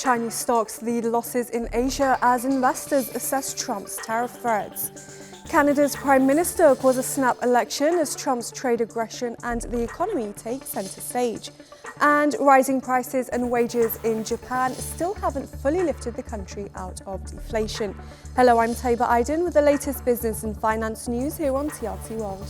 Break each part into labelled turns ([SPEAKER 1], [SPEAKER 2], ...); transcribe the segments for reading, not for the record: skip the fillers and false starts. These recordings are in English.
[SPEAKER 1] Chinese stocks lead losses in Asia as investors assess Trump's tariff threats. Canada's Prime Minister calls a snap election as Trump's trade aggression and the economy take centre stage. And rising prices and wages in Japan still haven't fully lifted the country out of deflation. Hello, I'm Taiba Aydin with the latest business and finance news here on TRT World.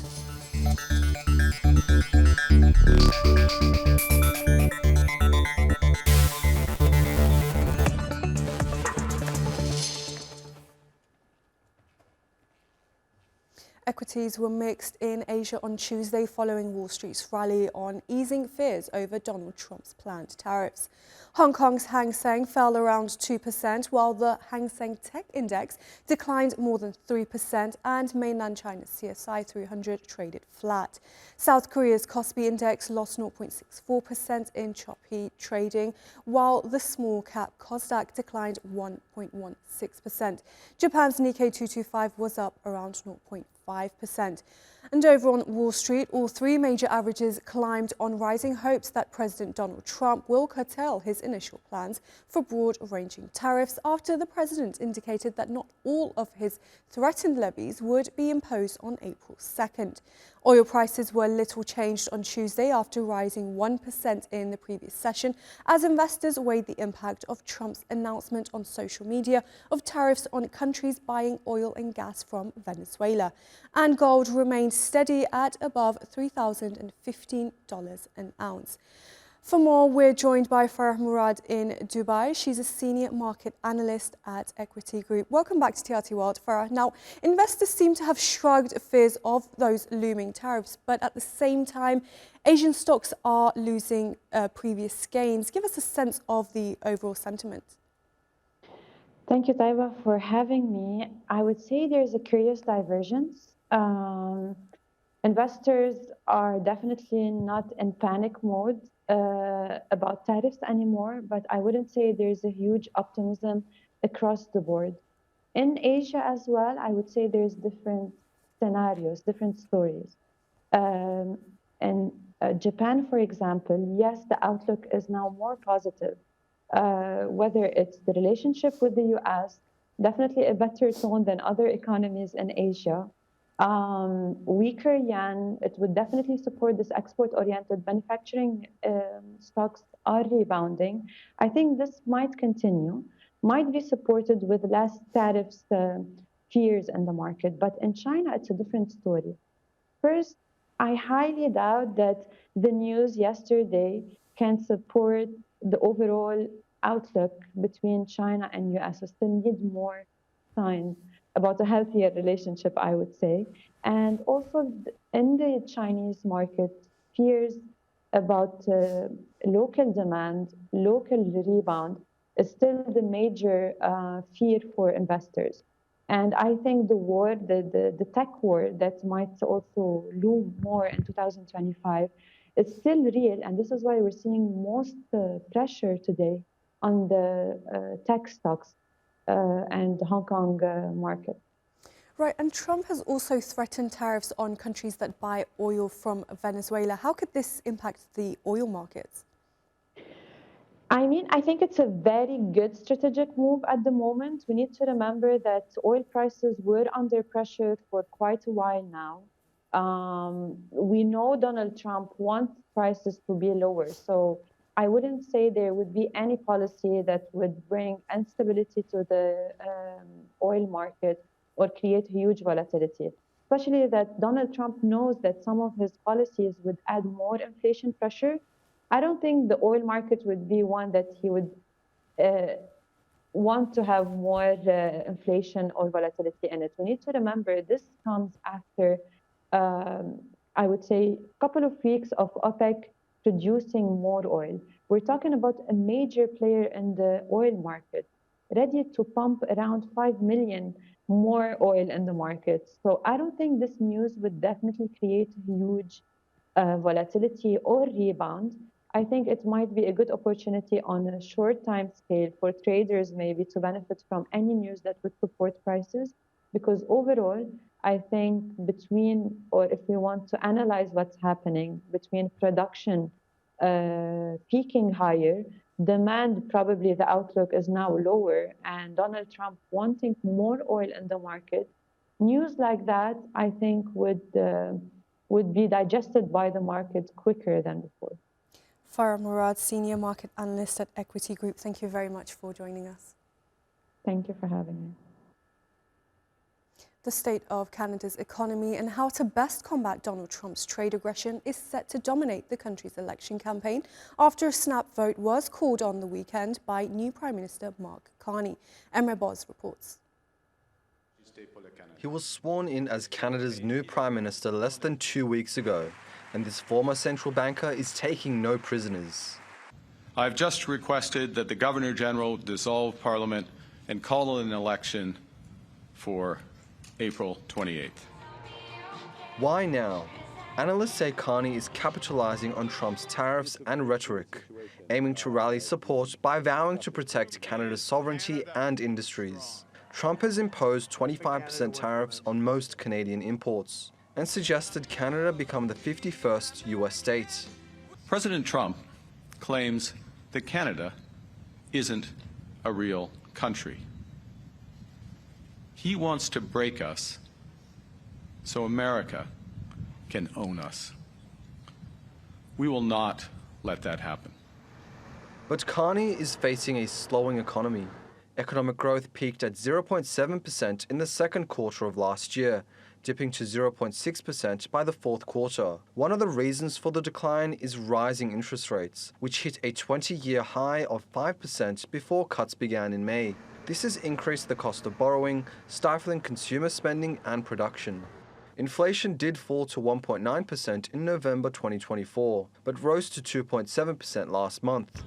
[SPEAKER 1] Equities were mixed in Asia on Tuesday following Wall Street's rally on easing fears over Donald Trump's planned tariffs. Hong Kong's Hang Seng fell around 2%, while the Hang Seng Tech Index declined more than 3%, and mainland China's CSI 300 traded flat. South Korea's Kospi Index lost 0.64% in choppy trading, while the small-cap Kosdaq declined 1.16%. Japan's Nikkei 225 was up around 0.5%. And over on Wall Street, all three major averages climbed on rising hopes that President Donald Trump will curtail his initial plans for broad-ranging tariffs after the president indicated that not all of his threatened levies would be imposed on April 2nd. Oil prices were little changed on Tuesday after rising 1% in the previous session as investors weighed the impact of Trump's announcement on social media of tariffs on countries buying oil and gas from Venezuela. And gold remained steady at above $3,015 an ounce. For more, we're joined by Farah Murad in Dubai. She's a senior market analyst at Equity Group. Welcome back to TRT World, Farah. Now, investors seem to have shrugged fears of those looming tariffs, but at the same time, Asian stocks are losing previous gains. Give us a sense of the overall sentiment.
[SPEAKER 2] Thank you, Taiba, for having me. I would say there's a curious divergence. Investors are definitely not in panic mode about tariffs anymore, but I wouldn't say there's a huge optimism across the board. In Asia as well, I would say there's different scenarios, different stories. In Japan, for example, yes, the outlook is now more positive. Whether it's the relationship with the US, definitely a better tone than other economies in Asia. Weaker yen, it would definitely support this export-oriented manufacturing stocks are rebounding. I think this might continue, might be supported with less tariffs fears in the market. But in China, it's a different story. First, I highly doubt that the news yesterday can support the overall outlook between China and US. We still need more signs about a healthier relationship, I would say. And also in the Chinese market, fears about local demand, local rebound is still the major fear for investors. And I think the war, the tech war that might also loom more in 2025 is still real. And this is why we're seeing most pressure today on the tech stocks and the Hong Kong market.
[SPEAKER 1] Right, and Trump has also threatened tariffs on countries that buy oil from Venezuela. How could this impact the oil markets?
[SPEAKER 2] I mean, I think it's a very good strategic move at the moment. We need to remember that oil prices were under pressure for quite a while now. We know Donald Trump wants prices to be lower. So I wouldn't say there would be any policy that would bring instability to the oil market or create huge volatility, especially that Donald Trump knows that some of his policies would add more inflation pressure. I don't think the oil market would be one that he would want to have more inflation or volatility in it. We need to remember this comes after, I would say, a couple of weeks of OPEC producing more oil. We're talking about a major player in the oil market, ready to pump around 5 million more oil in the market. So I don't think this news would definitely create huge volatility or rebound. I think it might be a good opportunity on a short time scale for traders maybe to benefit from any news that would support prices. Because overall, I think between, or if we want to analyze what's happening between production peaking higher demand, probably the outlook is now lower, and Donald Trump wanting more oil in the market, news like that, I think, would be digested by the market quicker than before.
[SPEAKER 1] Farah Murad, Senior Market Analyst at Equity Group, thank you very much for joining us.
[SPEAKER 2] Thank you for having me.
[SPEAKER 1] The state of Canada's economy and how to best combat Donald Trump's trade aggression is set to dominate the country's election campaign after a snap vote was called on the weekend by new Prime Minister Mark Carney. Emre Boz reports.
[SPEAKER 3] He was sworn in as Canada's new Prime Minister less than 2 weeks ago, and this former central banker is taking no prisoners.
[SPEAKER 4] I've just requested that the Governor-General dissolve Parliament and call an election for April 28th.
[SPEAKER 3] Why now? Analysts say Carney is capitalizing on Trump's tariffs and rhetoric, aiming to rally support by vowing to protect Canada's sovereignty and industries. Trump has imposed 25% tariffs on most Canadian imports and suggested Canada become the 51st US state.
[SPEAKER 4] President Trump claims that Canada isn't a real country. He wants to break us so America can own us. We will not let that happen.
[SPEAKER 3] But Carney is facing a slowing economy. Economic growth peaked at 0.7% in the second quarter of last year, dipping to 0.6% by the fourth quarter. One of the reasons for the decline is rising interest rates, which hit a 20-year high of 5% before cuts began in May. This has increased the cost of borrowing, stifling consumer spending and production. Inflation did fall to 1.9% in November 2024, but rose to 2.7% last month,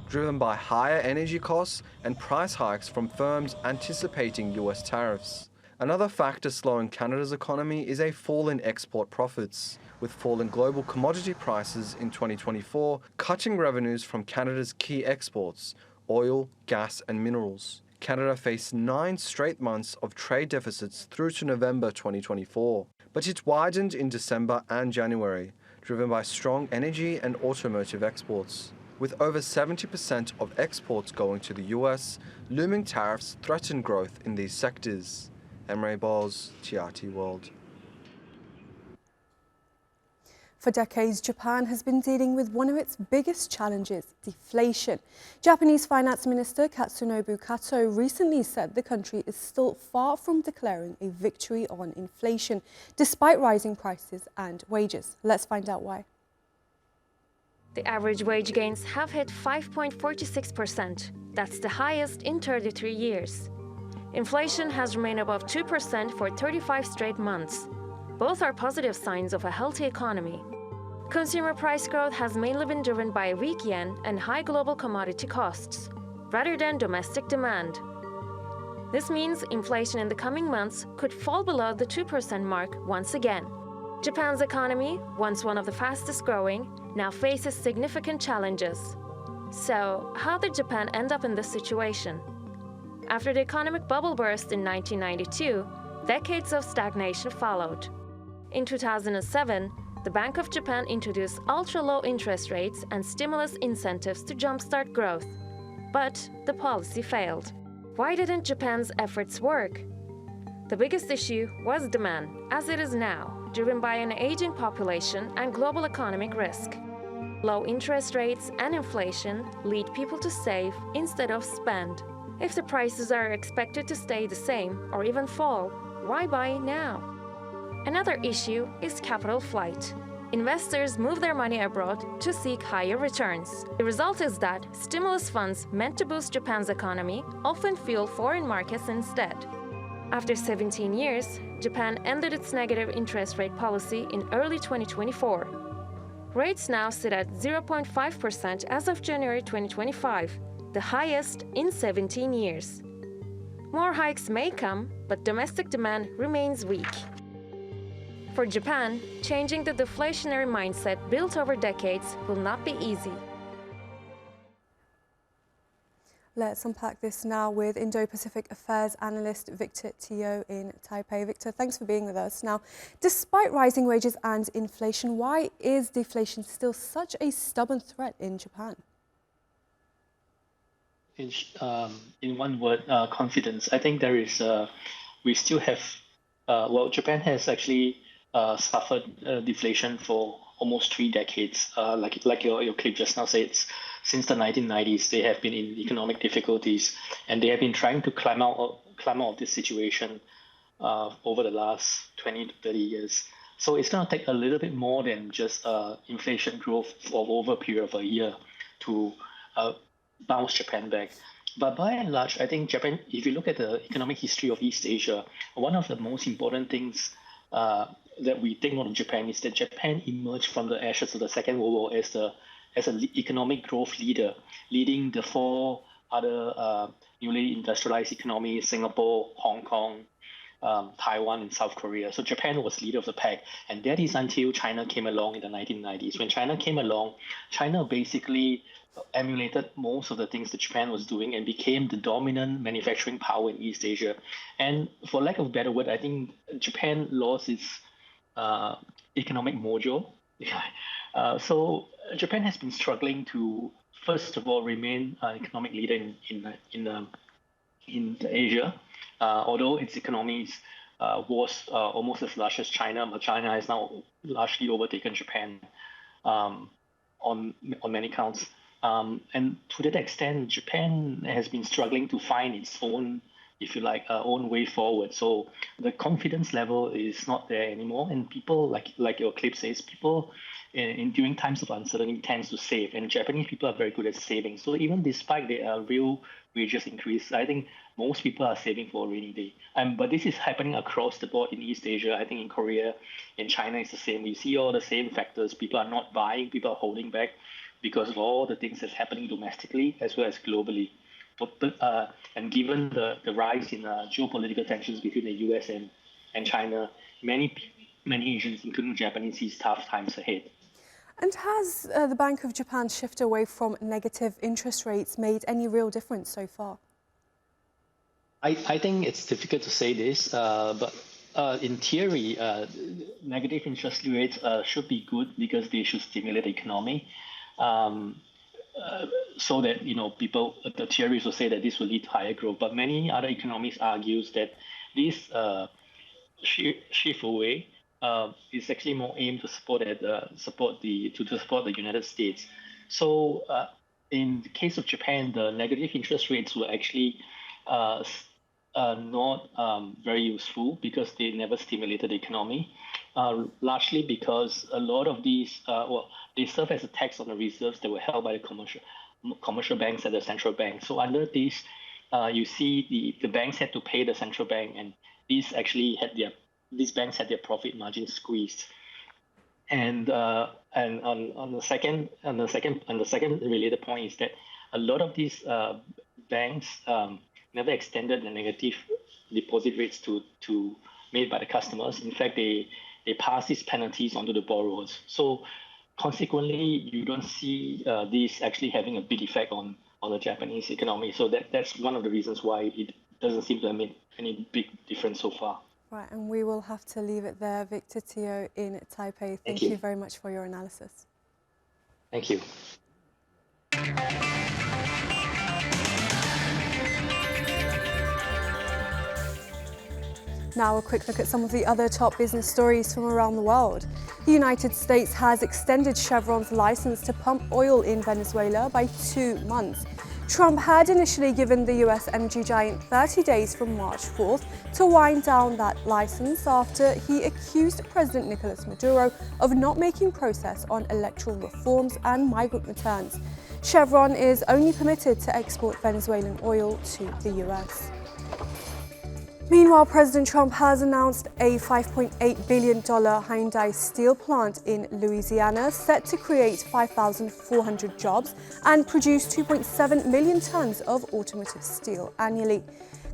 [SPEAKER 3] driven by higher energy costs and price hikes from firms anticipating US tariffs. Another factor slowing Canada's economy is a fall in export profits, with falling global commodity prices in 2024 cutting revenues from Canada's key exports, oil, gas and minerals. Canada faced 9 straight months of trade deficits through to November 2024, but it widened in December and January, driven by strong energy and automotive exports. With over 70% of exports going to the US, looming tariffs threaten growth in these sectors. Emre Boz, TRT World.
[SPEAKER 1] For decades, Japan has been dealing with one of its biggest challenges, deflation. Japanese Finance Minister Katsunobu Kato recently said the country is still far from declaring a victory on inflation, despite rising prices and wages. Let's find out why.
[SPEAKER 5] The average wage gains have hit 5.46%. That's the highest in 33 years. Inflation has remained above 2% for 35 straight months. Both are positive signs of a healthy economy. Consumer price growth has mainly been driven by a weak yen and high global commodity costs, rather than domestic demand. This means inflation in the coming months could fall below the 2% mark once again. Japan's economy, once one of the fastest growing, now faces significant challenges. So, how did Japan end up in this situation? After the economic bubble burst in 1992, decades of stagnation followed. In 2007, the Bank of Japan introduced ultra-low interest rates and stimulus incentives to jumpstart growth. But the policy failed. Why didn't Japan's efforts work? The biggest issue was demand, as it is now, driven by an aging population and global economic risk. Low interest rates and inflation lead people to save instead of spend. If the prices are expected to stay the same or even fall, why buy now? Another issue is capital flight. Investors move their money abroad to seek higher returns. The result is that stimulus funds meant to boost Japan's economy often fuel foreign markets instead. After 17 years, Japan ended its negative interest rate policy in early 2024. Rates now sit at 0.5% as of January 2025, the highest in 17 years. More hikes may come, but domestic demand remains weak. For Japan, changing the deflationary mindset built over decades will not be easy.
[SPEAKER 1] Let's unpack this now with Indo-Pacific Affairs Analyst Victor Teo in Taipei. Victor, thanks for being with us. Now, despite rising wages and inflation, why is deflation still such a stubborn threat in Japan?
[SPEAKER 6] in one word, confidence. I think there is, we still have, Japan has actually suffered deflation for almost 3 decades. Like your clip just now says, since the 1990s, they have been in economic difficulties, and they have been trying to climb out of this situation over the last 20 to 30 years. So it's going to take a little bit more than just inflation growth for over a period of a year to bounce Japan back. But by and large, I think Japan, if you look at the economic history of East Asia, one of the most important things that we take note of Japan is that Japan emerged from the ashes of the Second World War as an economic growth leader, leading the 4 other newly industrialized economies: Singapore, Hong Kong, Taiwan, and South Korea. So Japan was leader of the pack, and that is until China came along in the 1990s. When China came along, China basically emulated most of the things that Japan was doing and became the dominant manufacturing power in East Asia. And for lack of a better word, I think Japan lost its economic mojo. So Japan has been struggling to, first of all, remain an economic leader in Asia. Although its economy was almost as large as China, but China has now largely overtaken Japan on many counts. And to that extent, Japan has been struggling to find its own, if you like, own way forward. So the confidence level is not there anymore, and people, like your clip says, people during times of uncertainty tends to save, and Japanese people are very good at saving. So even despite their real wages increase, I think most people are saving for a rainy day. But this is happening across the board in East Asia. I think in Korea, in China, it's the same. We see all the same factors. People are not buying, people are holding back because of all the things that's happening domestically as well as globally. And given the rise in geopolitical tensions between the US and China, many Asians, including Japanese, see tough times ahead.
[SPEAKER 1] And has the Bank of Japan's shift away from negative interest rates made any real difference so far?
[SPEAKER 6] I think it's difficult to say this, but in theory, negative interest rates should be good because they should stimulate the economy. So that, people, the theories will say that this will lead to higher growth. But many other economists argues that this shift away is actually more aimed to support the United States. So in the case of Japan, the negative interest rates were actually not very useful because they never stimulated the economy. Largely because a lot of these, they serve as a tax on the reserves that were held by the commercial banks at the central bank. So under this, you see the banks had to pay the central bank, and these banks had their profit margin squeezed. And on the second related point is that a lot of these banks never extended the negative deposit rates to made by the customers. In fact, they pass these penalties onto the borrowers. So consequently, you don't see this actually having a big effect on the Japanese economy. So that's one of the reasons why it doesn't seem to have made any big difference so far.
[SPEAKER 1] Right, and we will have to leave it there. Victor Teo in Taipei, thank you very much for your analysis.
[SPEAKER 6] Thank you.
[SPEAKER 1] Now a quick look at some of the other top business stories from around the world. The United States has extended Chevron's license to pump oil in Venezuela by 2 months. Trump had initially given the US energy giant 30 days from March 4th to wind down that license after he accused President Nicolas Maduro of not making progress on electoral reforms and migrant returns. Chevron is only permitted to export Venezuelan oil to the US. Meanwhile, President Trump has announced a $5.8 billion Hyundai steel plant in Louisiana set to create 5,400 jobs and produce 2.7 million tons of automotive steel annually.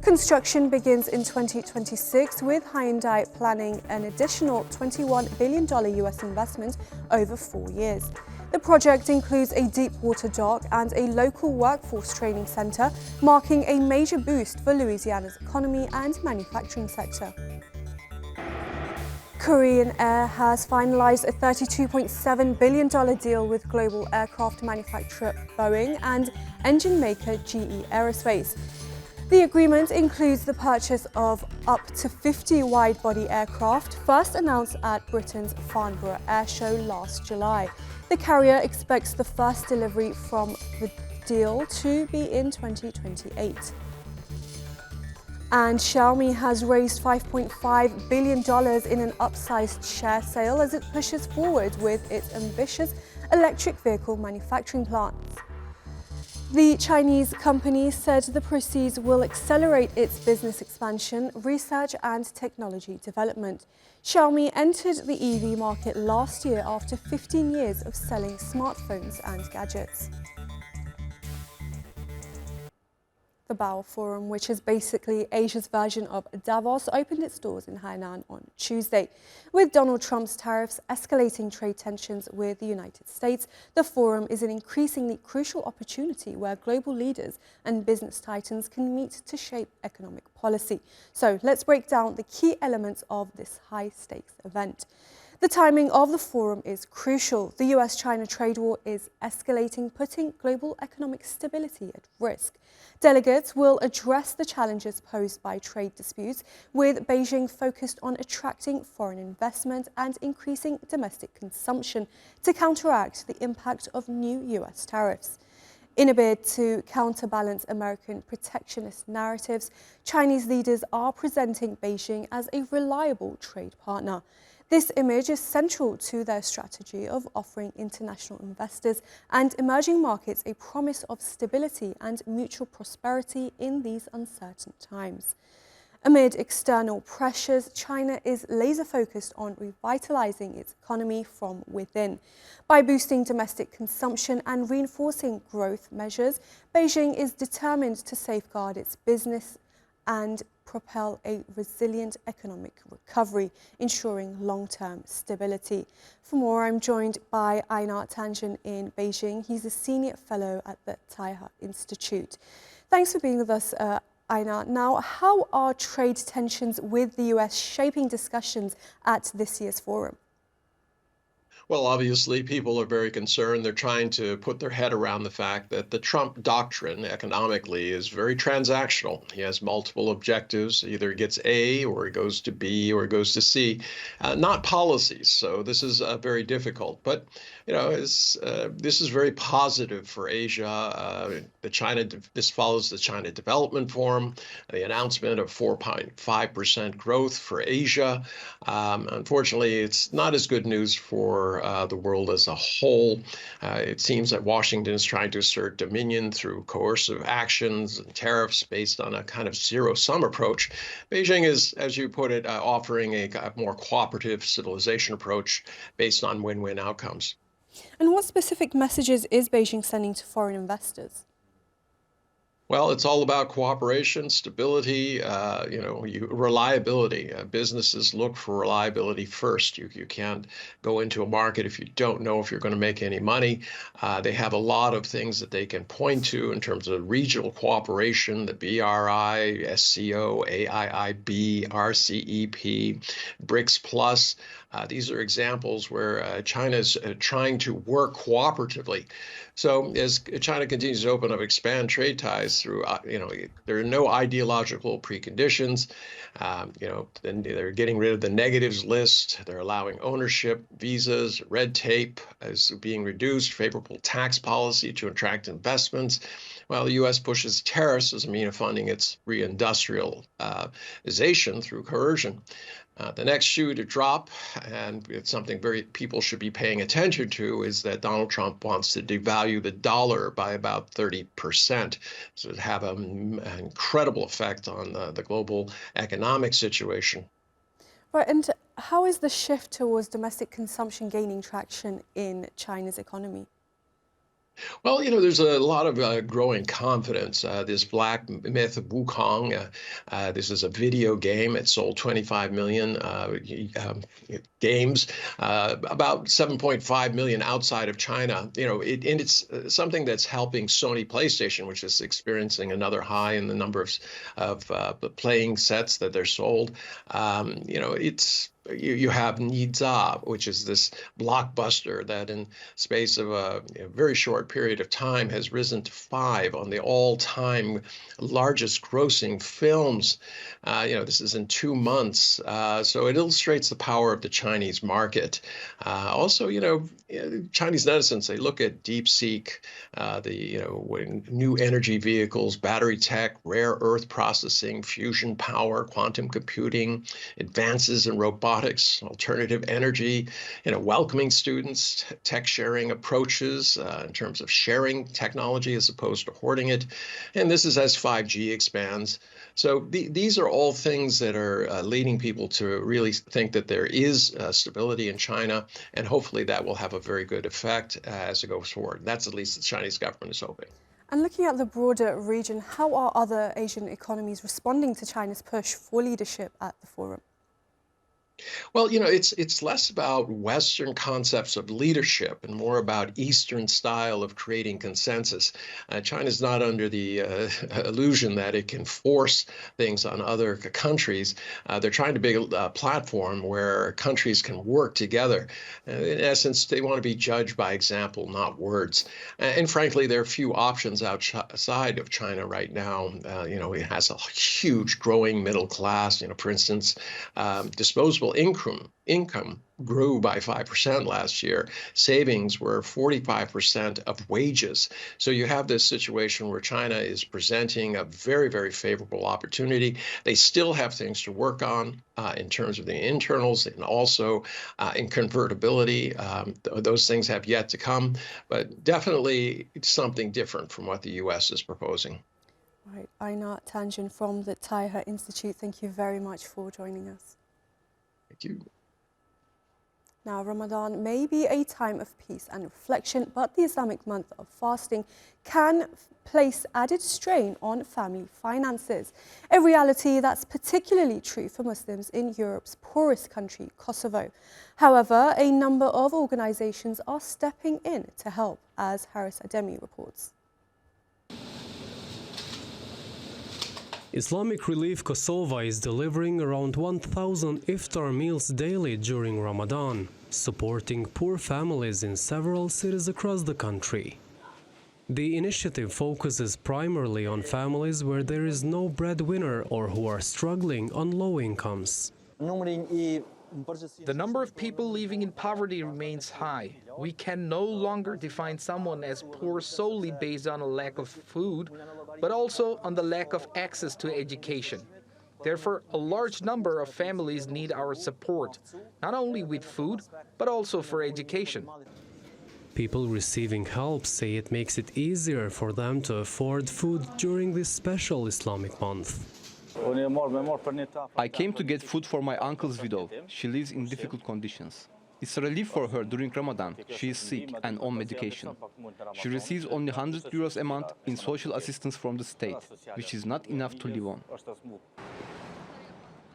[SPEAKER 1] Construction begins in 2026, with Hyundai planning an additional $21 billion US investment over 4 years. The project includes a deep water dock and a local workforce training center, marking a major boost for Louisiana's economy and manufacturing sector. Korean Air has finalized a $32.7 billion deal with global aircraft manufacturer Boeing and engine maker GE Aerospace. The agreement includes the purchase of up to 50 wide-body aircraft, first announced at Britain's Farnborough Air Show last July. The carrier expects the first delivery from the deal to be in 2028. And Xiaomi has raised $5.5 billion in an upsized share sale as it pushes forward with its ambitious electric vehicle manufacturing plans. The Chinese company said the proceeds will accelerate its business expansion, research and technology development. Xiaomi entered the EV market last year after 15 years of selling smartphones and gadgets. The Bao Forum, which is basically Asia's version of Davos, opened its doors in Hainan on Tuesday. With Donald Trump's tariffs escalating trade tensions with the United States, the forum is an increasingly crucial opportunity where global leaders and business titans can meet to shape economic policy. So let's break down the key elements of this high-stakes event. The timing of the forum is crucial. The US-China trade war is escalating, putting global economic stability at risk. Delegates will address the challenges posed by trade disputes, with Beijing focused on attracting foreign investment and increasing domestic consumption to counteract the impact of new US tariffs. In a bid to counterbalance American protectionist narratives, Chinese leaders are presenting Beijing as a reliable trade partner. This image is central to their strategy of offering international investors and emerging markets a promise of stability and mutual prosperity in these uncertain times. Amid external pressures, China is laser-focused on revitalizing its economy from within. By boosting domestic consumption and reinforcing growth measures, Beijing is determined to safeguard its business and propel a resilient economic recovery, ensuring long-term stability. For more, I'm joined by Einar Tangen in Beijing. He's a senior fellow at the Taihe Institute. Thanks for being with us, Einar. Now, how are trade tensions with the US shaping discussions at this year's forum?
[SPEAKER 7] Well, obviously, people are very concerned. They're trying to put their head around the fact that the Trump doctrine economically is very transactional. He has multiple objectives. Either he gets A, or he goes to B, or he goes to C, not policies. So this is very difficult. But, you know, this is very positive for Asia. This follows the China Development Forum, the announcement of 4.5% growth for Asia. Unfortunately, it's not as good news for the world as a whole. It seems that Washington is trying to assert dominion through coercive actions and tariffs based on a kind of zero-sum approach. Beijing is, as you put it, offering a more cooperative civilization approach based on win-win outcomes.
[SPEAKER 1] And what specific messages is Beijing sending to foreign investors?
[SPEAKER 7] Well, it's all about cooperation, stability, reliability. Businesses look for reliability first. You can't go into a market if you don't know if you're going to make any money. They have a lot of things that they can point to in terms of regional cooperation, the BRI, SCO, AIIB, RCEP, BRICS Plus. These are examples where China is trying to work cooperatively. So as China continues to open up, expand trade ties through, there are no ideological preconditions. Then they're getting rid of the negatives list. They're allowing ownership, visas, red tape is being reduced, favorable tax policy to attract investments, while the U.S. pushes tariffs as a means of funding its reindustrialization through coercion. The next shoe to drop, and it's something people should be paying attention to, is that Donald Trump wants to devalue the dollar by about 30%. So it would have an incredible effect on the global economic situation.
[SPEAKER 1] Right, and how is the shift towards domestic consumption gaining traction in China's economy?
[SPEAKER 7] Well, there's a lot of growing confidence. This Black Myth of Wukong, this is a video game. It sold 25 million games, about 7.5 million outside of China. It's something that's helping Sony PlayStation, which is experiencing another high in the number of playing sets that they're sold. It's you have Nidza, which is this blockbuster that in space of a very short period of time has risen to 5 on the all-time largest grossing films. This is in 2 months. So it illustrates the power of the Chinese market. Also, Chinese netizens, they look at DeepSeek, new energy vehicles, battery tech, rare earth processing, fusion power, quantum computing, advances in robotics, alternative energy, welcoming students, tech sharing approaches in terms of sharing technology as opposed to hoarding it. And this is as 5G expands. So these are all things that are leading people to really think that there is stability in China, and hopefully that will have a very good effect as it goes forward. That's at least the Chinese government is hoping.
[SPEAKER 1] And looking at the broader region, how are other Asian economies responding to China's push for leadership at the forum?
[SPEAKER 7] Well, it's less about Western concepts of leadership and more about Eastern style of creating consensus. China's not under the illusion that it can force things on other countries. They're trying to build a platform where countries can work together. In essence, they want to be judged by example, not words. And frankly, there are few options outside of China right now. It has a huge growing middle class. For instance, disposable income grew by 5% last year. Savings were 45% of wages. So you have this situation where China is presenting a very, very favorable opportunity. They still have things to work on in terms of the internals and also in convertibility. Those things have yet to come, but definitely something different from what the U.S. is proposing.
[SPEAKER 1] Right, Einar Tangen from the Taihe Institute, thank you very much for joining us.
[SPEAKER 7] Thank you.
[SPEAKER 1] Now, Ramadan may be a time of peace and reflection, but the Islamic month of fasting can place added strain on family finances, a reality that's particularly true for Muslims in Europe's poorest country, Kosovo. However, a number of organisations are stepping in to help, as Haris Ademi reports.
[SPEAKER 8] Islamic Relief Kosovo is delivering around 1,000 iftar meals daily during Ramadan, supporting poor families in several cities across the country. The initiative focuses primarily on families where there is no breadwinner or who are struggling on low incomes.
[SPEAKER 9] The number of people living in poverty remains high. We can no longer define someone as poor solely based on a lack of food, but also on the lack of access to education. Therefore, a large number of families need our support, not only with food, but also for education.
[SPEAKER 8] People receiving help say it makes it easier for them to afford food during this special Islamic month.
[SPEAKER 10] I came to get food for my uncle's widow. She lives in difficult conditions. It's a relief for her during Ramadan. She is sick and on medication. She receives only 100 euros a month in social assistance from the state, which is not enough to live on.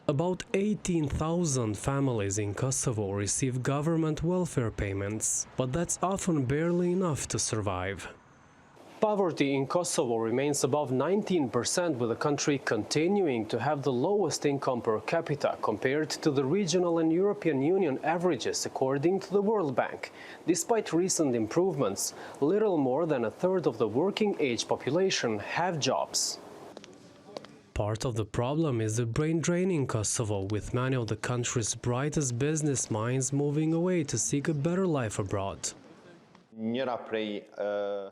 [SPEAKER 8] About 18,000 families in Kosovo receive government welfare payments, but that's often barely enough to survive. Poverty in Kosovo remains above 19%, with the country continuing to have the lowest income per capita compared to the regional and European Union averages, according to the World Bank. Despite recent improvements, little more than a third of the working-age population have jobs. Part of the problem is the brain drain in Kosovo, with many of the country's brightest business minds moving away to seek a better life abroad.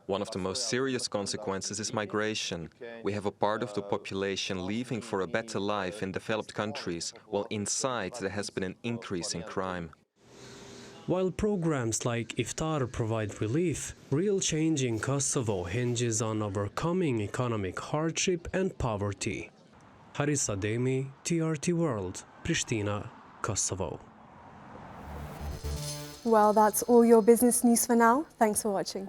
[SPEAKER 11] One of the most serious consequences is migration. We have a part of the population leaving for a better life in developed countries, while inside there has been an increase in crime.
[SPEAKER 8] While programs like Iftar provide relief, real change in Kosovo hinges on overcoming economic hardship and poverty. Haris Ademi, TRT World, Pristina, Kosovo.
[SPEAKER 1] Well, that's all your business news for now. Thanks for watching.